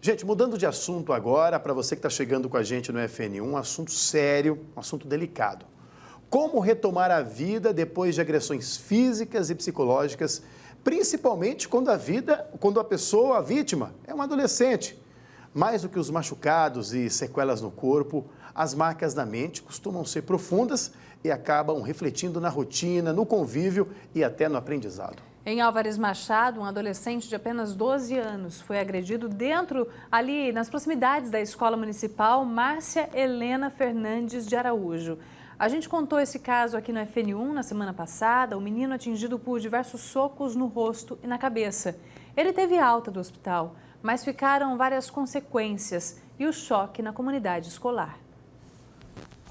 Gente, mudando de assunto agora, para você que está chegando com a gente no FN1, um assunto sério, um assunto delicado. Como retomar a vida depois de agressões físicas e psicológicas, principalmente quando a pessoa, a vítima, é um adolescente. Mais do que os machucados e sequelas no corpo, as marcas na mente costumam ser profundas e acabam refletindo na rotina, no convívio e até no aprendizado. Em Álvares Machado, um adolescente de apenas 12 anos foi agredido ali nas proximidades da Escola Municipal Márcia Helena Fernandes de Araújo. A gente contou esse caso aqui no FN1 na semana passada, o menino atingido por diversos socos no rosto e na cabeça. Ele teve alta do hospital, mas ficaram várias consequências e o choque na comunidade escolar.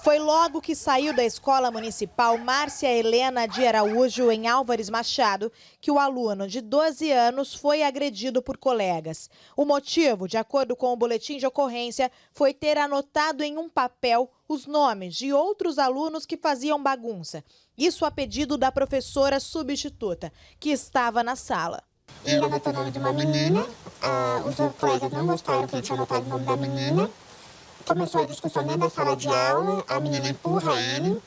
Foi logo que saiu da Escola Municipal Márcia Helena de Araújo, em Álvares Machado, que o aluno de 12 anos foi agredido por colegas. O motivo, de acordo com o boletim de ocorrência, foi ter anotado em um papel os nomes de outros alunos que faziam bagunça. Isso a pedido da professora substituta, que estava na sala. Ele anotou o nome de uma menina, os colegas não gostaram que ele tinha anotado o nome da menina. Começou a discussão dentro da sala de aula, a menina empurra ele,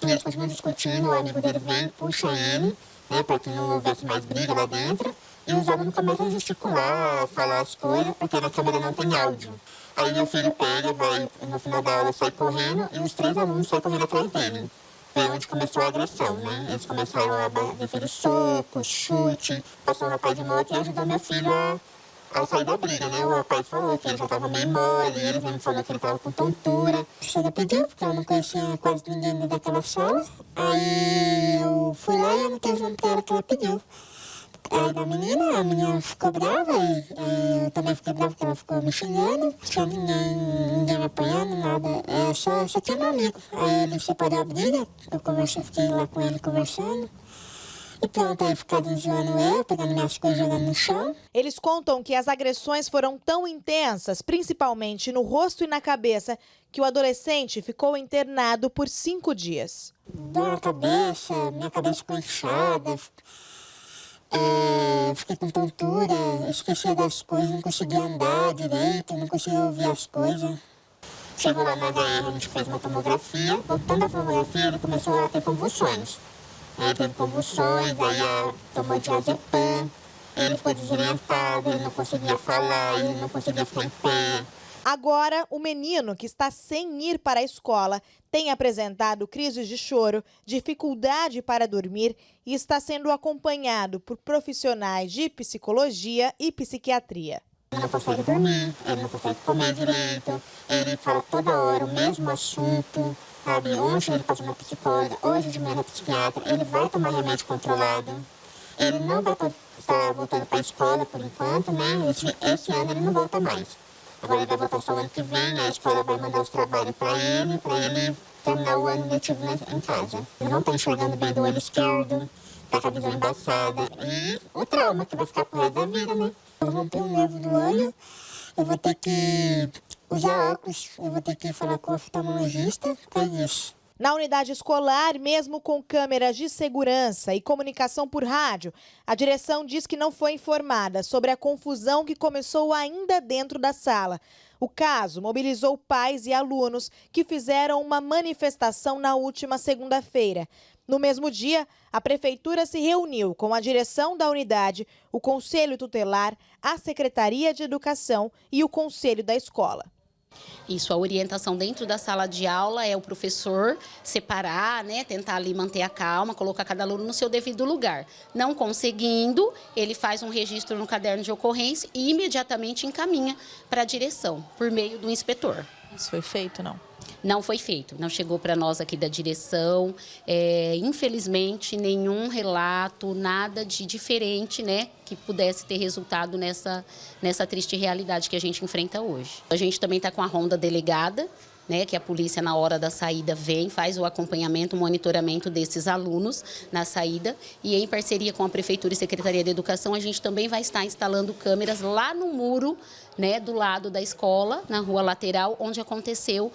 e eles continuam discutindo, o amigo dele vem, puxa ele, né, para que não houvesse mais briga lá dentro, e os alunos começam a gesticular, a falar as coisas, porque na câmera não tem áudio. Aí meu filho pega, vai, no final da aula sai correndo, e os 3 alunos saem correndo atrás dele. Foi onde começou a agressão, né? Eles começaram a deferir soco, chute, passou um rapaz de moto e ajudou meu filho a sair da briga, né? O rapaz falou que ele já estava meio mole, ele me falou que ele estava com tontura. Ela pediu, porque eu não conhecia quase ninguém daquela sala. Aí eu fui lá e anotei o nome dela que ela pediu. Aí da menina, a menina ficou brava, e eu também fiquei brava porque ela ficou me xingando. Não tinha ninguém me apoiando, nada, só tinha meu amigo. Aí ele separou a briga, fiquei lá com ele conversando. E pronto, aí ficaram zoando eu, pegando minhas coisas, jogando no chão. Eles contam que as agressões foram tão intensas, principalmente no rosto e na cabeça, que o adolescente ficou internado por 5 dias. Dor na cabeça, minha cabeça ficou inchada, fiquei com tontura, esquecia das coisas, não conseguia andar direito, não conseguia ouvir as coisas. Chegou lá na HR, a gente fez uma tomografia, voltando a tomografia ele começou a ter convulsões. Ele teve convulsões, aí tomou diazepam, ele ficou desorientado, ele não conseguia falar, ele não conseguia ficar em pé. Agora, o menino, que está sem ir para a escola, tem apresentado crises de choro, dificuldade para dormir e está sendo acompanhado por profissionais de psicologia e psiquiatria. Ele não consegue dormir, ele não consegue comer direito, ele fala toda hora o mesmo assunto. Sabe, hoje ele passou na psicóloga, hoje de manhã na psiquiatra, ele vai tomar remédio controlado. Ele não vai estar voltando para a escola por enquanto, né? Esse ano ele não volta mais. Agora ele vai voltar só o ano que vem, a escola vai mandar os trabalhos para ele terminar o ano letivo em casa. Ele não está enxergando bem do olho esquerdo, está com a visão embaçada. E o trauma que vai ficar pro resto da vida, né? Eu rompei o nervo do olho, eu vou ter que usar óculos, eu vou ter que falar com o oftalmologista, é isso. Na unidade escolar, mesmo com câmeras de segurança e comunicação por rádio, a direção diz que não foi informada sobre a confusão que começou ainda dentro da sala. O caso mobilizou pais e alunos que fizeram uma manifestação na última segunda-feira. No mesmo dia, a prefeitura se reuniu com a direção da unidade, o Conselho Tutelar, a Secretaria de Educação e o Conselho da Escola. Isso, a orientação dentro da sala de aula é o professor separar, né, tentar ali manter a calma, colocar cada aluno no seu devido lugar. Não conseguindo, ele faz um registro no caderno de ocorrência e imediatamente encaminha para a direção, por meio do inspetor. Isso foi feito, não? Não foi feito, não chegou para nós aqui da direção, infelizmente nenhum relato, nada de diferente, né, que pudesse ter resultado nessa triste realidade que a gente enfrenta hoje. A gente também está com a ronda delegada, né, que a polícia na hora da saída vem, faz o acompanhamento, o monitoramento desses alunos na saída e em parceria com a Prefeitura e Secretaria de Educação a gente também vai estar instalando câmeras lá no muro, né, do lado da escola, na rua lateral, onde aconteceu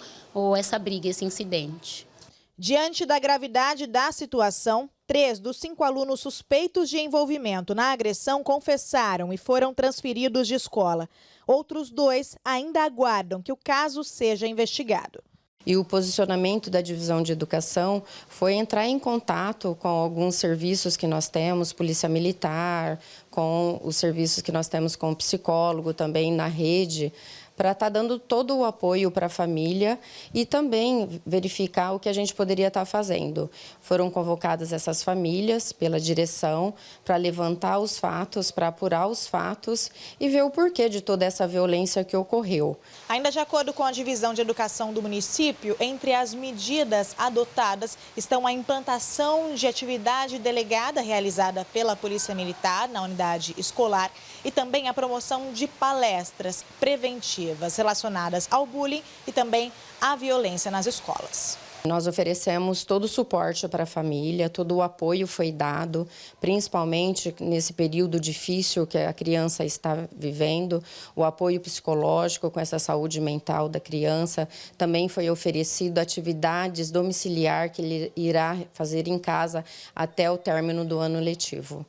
essa briga, esse incidente. Diante da gravidade da situação, 3 dos 5 alunos suspeitos de envolvimento na agressão confessaram e foram transferidos de escola. Outros 2 ainda aguardam que o caso seja investigado. E o posicionamento da Divisão de Educação foi entrar em contato com alguns serviços que nós temos, Polícia Militar, com os serviços que nós temos com o psicólogo também na rede, para estar dando todo o apoio para a família e também verificar o que a gente poderia estar fazendo. Foram convocadas essas famílias pela direção para levantar os fatos, para apurar os fatos e ver o porquê de toda essa violência que ocorreu. Ainda de acordo com a Divisão de Educação do município, entre as medidas adotadas estão a implantação de atividade delegada realizada pela Polícia Militar na unidade escolar e também a promoção de palestras preventivas relacionadas ao bullying e também à violência nas escolas. Nós oferecemos todo o suporte para a família, todo o apoio foi dado, principalmente nesse período difícil que a criança está vivendo, o apoio psicológico com essa saúde mental da criança. Também foi oferecido atividades domiciliar que ele irá fazer em casa até o término do ano letivo.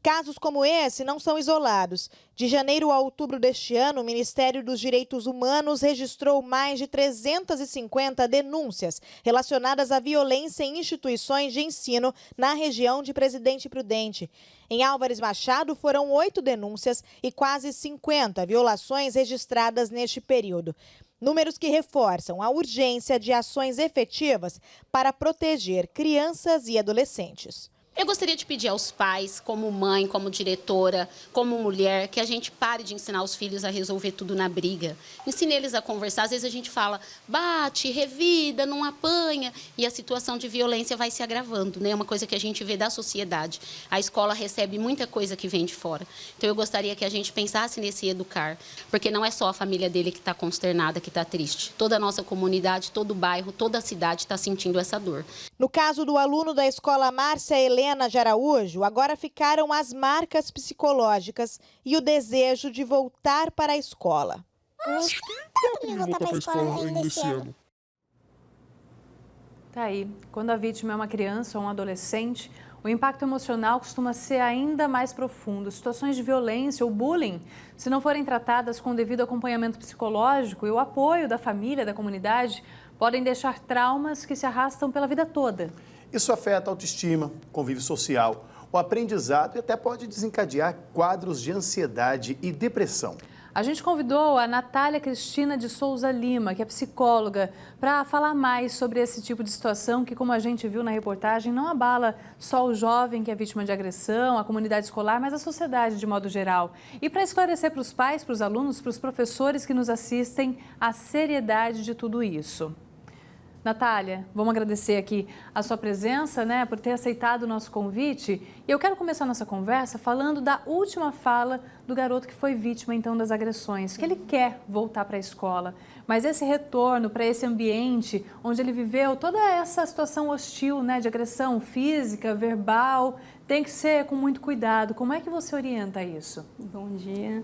Casos como esse não são isolados. De janeiro a outubro deste ano, o Ministério dos Direitos Humanos registrou mais de 350 denúncias relacionadas à violência em instituições de ensino na região de Presidente Prudente. Em Álvares Machado, foram 8 denúncias e quase 50 violações registradas neste período. Números que reforçam a urgência de ações efetivas para proteger crianças e adolescentes. Eu gostaria de pedir aos pais, como mãe, como diretora, como mulher, que a gente pare de ensinar os filhos a resolver tudo na briga. Ensine eles a conversar. Às vezes a gente fala, bate, revida, não apanha, e a situação de violência vai se agravando, né? É uma coisa que a gente vê da sociedade. A escola recebe muita coisa que vem de fora. Então eu gostaria que a gente pensasse nesse educar, porque não é só a família dele que está consternada, que está triste. Toda a nossa comunidade, todo o bairro, toda a cidade está sentindo essa dor. No caso do aluno da escola Márcia Helena de Araújo, agora ficaram as marcas psicológicas e o desejo de voltar para a escola. Voltar para a escola ainda esse ano. Tá aí. Quando a vítima é uma criança ou um adolescente, o impacto emocional costuma ser ainda mais profundo. Situações de violência ou bullying, se não forem tratadas com o devido acompanhamento psicológico e o apoio da família, da comunidade, podem deixar traumas que se arrastam pela vida toda. Isso afeta a autoestima, convívio social, o aprendizado e até pode desencadear quadros de ansiedade e depressão. A gente convidou a Natália Cristina de Souza Lima, que é psicóloga, para falar mais sobre esse tipo de situação que, como a gente viu na reportagem, não abala só o jovem que é vítima de agressão, a comunidade escolar, mas a sociedade de modo geral. E para esclarecer para os pais, para os alunos, para os professores que nos assistem, a seriedade de tudo isso. Natália, vamos agradecer aqui a sua presença, né, por ter aceitado o nosso convite. E eu quero começar a nossa conversa falando da última fala do garoto que foi vítima, então, das agressões, que ele quer voltar para a escola. Mas esse retorno para esse ambiente onde ele viveu toda essa situação hostil, né, de agressão física, verbal, tem que ser com muito cuidado. Como é que você orienta isso? Bom dia.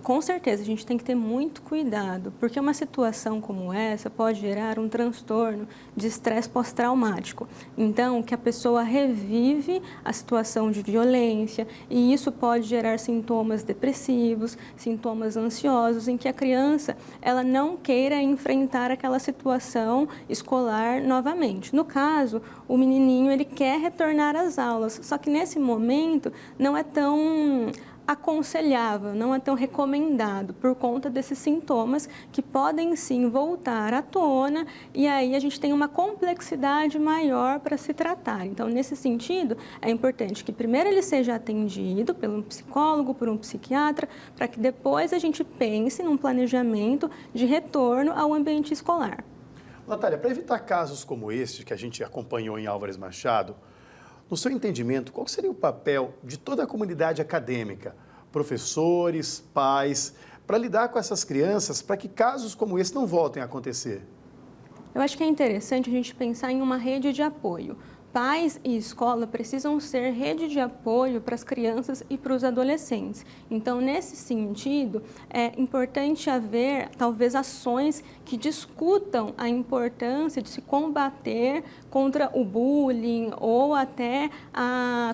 Com certeza, a gente tem que ter muito cuidado, porque uma situação como essa pode gerar um transtorno de estresse pós-traumático. Então, que a pessoa revive a situação de violência e isso pode gerar sintomas depressivos, sintomas ansiosos, em que a criança ela não queira enfrentar aquela situação escolar novamente. No caso, o menininho ele quer retornar às aulas, só que nesse momento não é tão aconselhável, não é tão recomendado por conta desses sintomas que podem sim voltar à tona e aí a gente tem uma complexidade maior para se tratar. Então, nesse sentido, é importante que primeiro ele seja atendido por um psicólogo, por um psiquiatra, para que depois a gente pense num planejamento de retorno ao ambiente escolar. Natália, para evitar casos como este que a gente acompanhou em Álvares Machado, no seu entendimento, qual seria o papel de toda a comunidade acadêmica, professores, pais, para lidar com essas crianças, para que casos como esse não voltem a acontecer? Eu acho que é interessante a gente pensar em uma rede de apoio. pais e escola precisam ser rede de apoio para as crianças e para os adolescentes. Então, nesse sentido, é importante haver, talvez, ações que discutam a importância de se combater contra o bullying ou até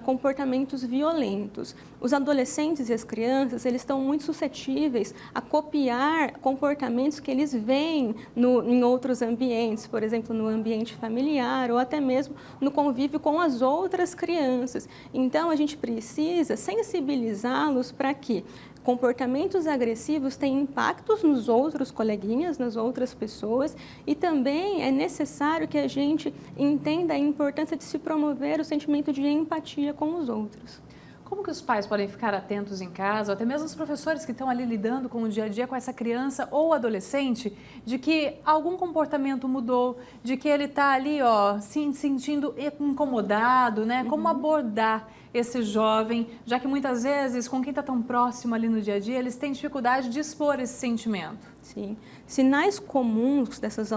comportamentos violentos. Os adolescentes e as crianças, eles estão muito suscetíveis a copiar comportamentos que eles veem em outros ambientes, por exemplo, no ambiente familiar ou até mesmo no convívio com as outras crianças. Então, a gente precisa sensibilizá-los para que comportamentos agressivos têm impactos nos outros coleguinhas, nas outras pessoas, e também é necessário que a gente entenda a importância de se promover o sentimento de empatia com os outros. Como que os pais podem ficar atentos em casa, ou até mesmo os professores que estão ali lidando com o dia a dia com essa criança ou adolescente, de que algum comportamento mudou, de que ele está ali, se sentindo incomodado, né? Como abordar esse jovem, já que muitas vezes, com quem está tão próximo ali no dia a dia, eles têm dificuldade de expor esse sentimento? Sim. Sinais comuns dessas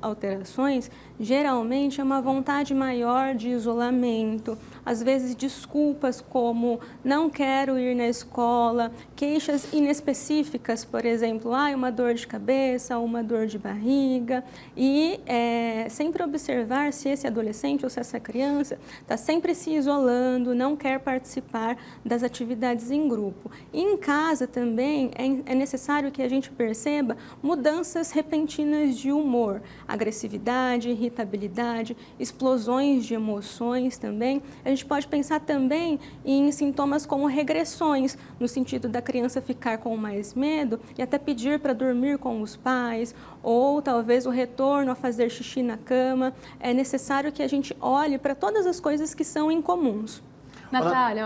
alterações, geralmente é uma vontade maior de isolamento, às vezes desculpas como não quero ir na escola, queixas inespecíficas, por exemplo, uma dor de cabeça, uma dor de barriga, e sempre observar se esse adolescente ou se essa criança está sempre se isolando, não quer participar das atividades em grupo. E em casa também é necessário que a gente perceba mudanças repentinas de humor, agressividade, irritabilidade, explosões de emoções também. A gente pode pensar também em sintomas como regressões, no sentido da criança ficar com mais medo e até pedir para dormir com os pais, ou talvez o retorno a fazer xixi na cama. É necessário que a gente olhe para todas as coisas que são incomuns. Natália,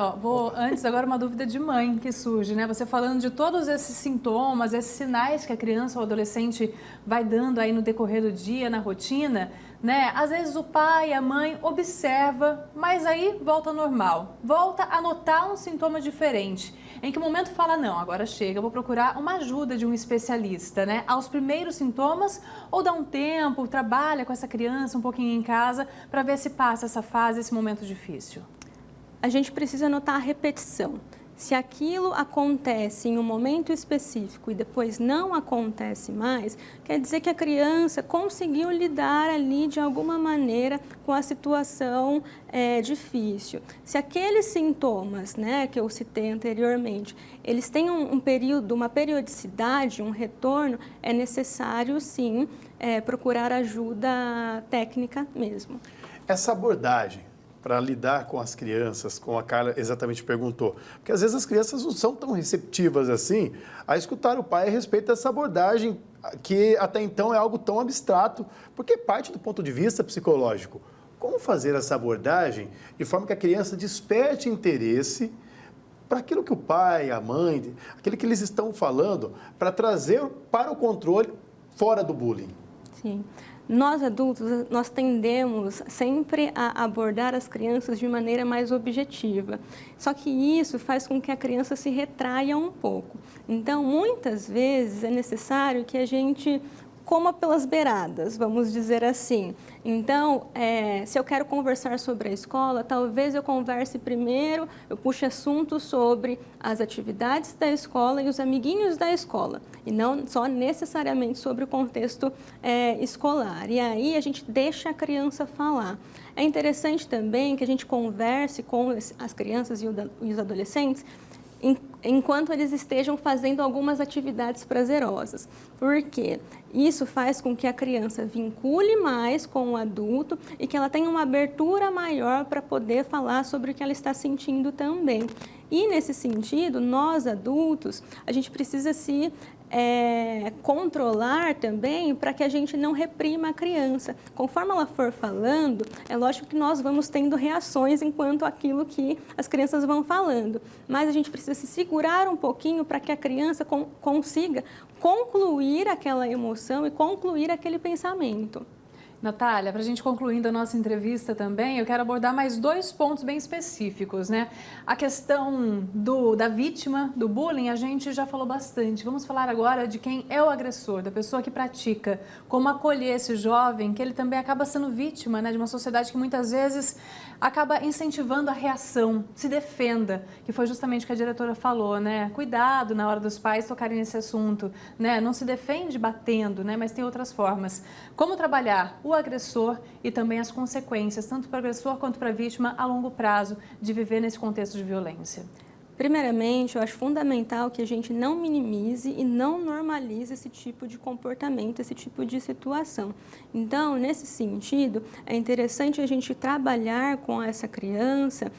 antes agora uma dúvida de mãe que surge, né? Você falando de todos esses sintomas, esses sinais que a criança ou adolescente vai dando aí no decorrer do dia, na rotina, né? Às vezes o pai, a mãe observa, mas aí volta ao normal, volta a notar um sintoma diferente. Em que momento fala, não, agora chega, vou procurar uma ajuda de um especialista, né? Aos primeiros sintomas, ou dá um tempo, trabalha com essa criança um pouquinho em casa para ver se passa essa fase, esse momento difícil? A gente precisa notar a repetição. Se aquilo acontece em um momento específico e depois não acontece mais, quer dizer que a criança conseguiu lidar ali de alguma maneira com a situação difícil. Se aqueles sintomas, né, que eu citei anteriormente, eles têm um período, uma periodicidade, um retorno, é necessário sim procurar ajuda técnica mesmo. Essa abordagem para lidar com as crianças, como a Carla exatamente perguntou. Porque às vezes as crianças não são tão receptivas assim a escutar o pai a respeito dessa abordagem, que até então é algo tão abstrato, porque parte do ponto de vista psicológico. Como fazer essa abordagem de forma que a criança desperte interesse para aquilo que o pai, a mãe, aquilo que eles estão falando, para trazer para o controle fora do bullying? Sim. Nós adultos, nós tendemos sempre a abordar as crianças de maneira mais objetiva. Só que isso faz com que a criança se retraia um pouco. Então, muitas vezes é necessário que a gente coma pelas beiradas, vamos dizer assim. Então, se eu quero conversar sobre a escola, talvez eu converse primeiro, eu puxe assuntos sobre as atividades da escola e os amiguinhos da escola, e não só necessariamente sobre o contexto escolar. E aí a gente deixa a criança falar. É interessante também que a gente converse com as crianças e os adolescentes enquanto eles estejam fazendo algumas atividades prazerosas. Por quê? Isso faz com que a criança vincule mais com o adulto e que ela tenha uma abertura maior para poder falar sobre o que ela está sentindo também. E, nesse sentido, nós adultos, a gente precisa se controlar também para que a gente não reprima a criança. Conforme ela for falando, é lógico que nós vamos tendo reações enquanto aquilo que as crianças vão falando, mas a gente precisa se segurar um pouquinho para que a criança consiga concluir aquela emoção e concluir aquele pensamento. Natália, para a gente concluindo a nossa entrevista também, eu quero abordar mais 2 pontos bem específicos, né? A questão da vítima do bullying, a gente já falou bastante. Vamos falar agora de quem é o agressor, da pessoa que pratica. Como acolher esse jovem, que ele também acaba sendo vítima, né, de uma sociedade que muitas vezes acaba incentivando a reação, se defenda, que foi justamente o que a diretora falou, né? Cuidado na hora dos pais tocarem nesse assunto, né? Não se defende batendo, né? Mas tem outras formas. Como trabalhar o agressor e também as consequências, tanto para o agressor quanto para a vítima, a longo prazo, de viver nesse contexto de violência? Primeiramente, eu acho fundamental que a gente não minimize e não normalize esse tipo de comportamento, esse tipo de situação. Então, nesse sentido, é interessante a gente trabalhar com essa criança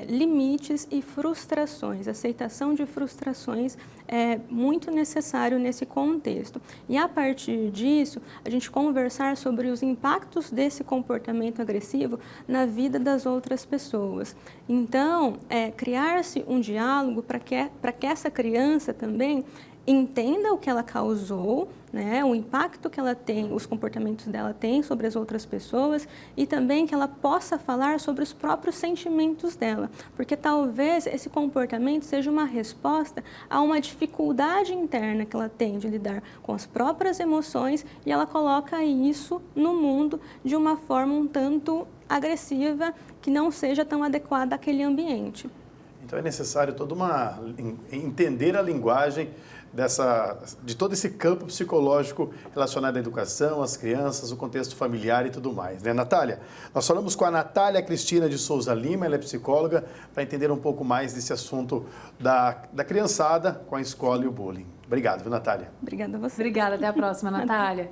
limites e frustrações. Aceitação de frustrações é muito necessário nesse contexto. E, a partir disso, a gente conversar sobre os impactos desse comportamento agressivo na vida das outras pessoas. Então, criar-se um diálogo para que essa criança também entenda o que ela causou, né, o impacto que ela tem, os comportamentos dela têm sobre as outras pessoas e também que ela possa falar sobre os próprios sentimentos dela, porque talvez esse comportamento seja uma resposta a uma dificuldade interna que ela tem de lidar com as próprias emoções e ela coloca isso no mundo de uma forma um tanto agressiva que não seja tão adequada àquele ambiente. Então é necessário entender a linguagem de todo esse campo psicológico relacionado à educação, às crianças, o contexto familiar e tudo mais, né, Natália? Nós falamos com a Natália Cristina de Souza Lima, ela é psicóloga, para entender um pouco mais desse assunto da criançada com a escola e o bullying. Obrigado, viu, Natália? Obrigada a você. Obrigada, até a próxima, Natália.